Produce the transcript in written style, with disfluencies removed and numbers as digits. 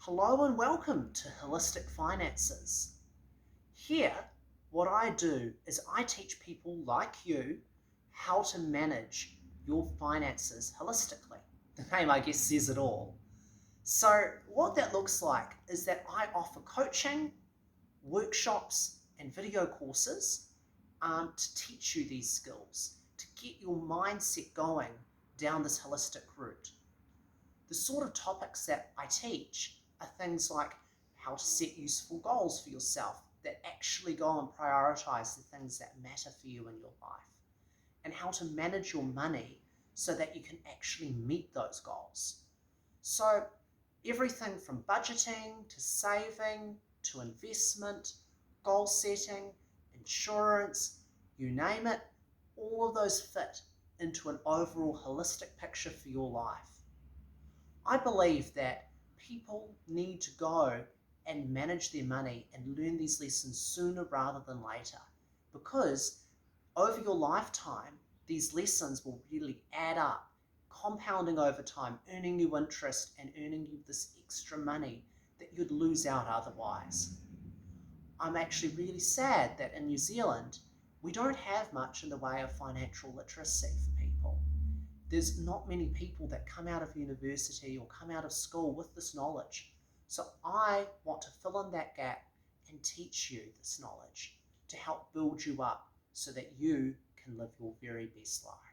Hello and welcome to Holistic Finances. Here, what I do is I teach people like you how to manage your finances holistically. The name, I guess, says it all. So what that looks like is that I offer coaching, workshops, and video courses to teach you these skills, to get your mindset going down this holistic route. The sort of topics that I teach are things like how to set useful goals for yourself that actually go and prioritize the things that matter for you in your life, and how to manage your money so that you can actually meet those goals. So everything from budgeting to saving to investment, goal setting, insurance, you name it, all of those fit into an overall holistic picture for your life. I believe that people need to go and manage their money and learn these lessons sooner rather than later, because over your lifetime, these lessons will really add up, compounding over time, earning you interest and earning you this extra money that you'd lose out otherwise. I'm actually really sad that in New Zealand, we don't have much in the way of financial literacy for people. There's not many people that come out of university or come out of school with this knowledge. So I want to fill in that gap and teach you this knowledge to help build you up so that you can live your very best life.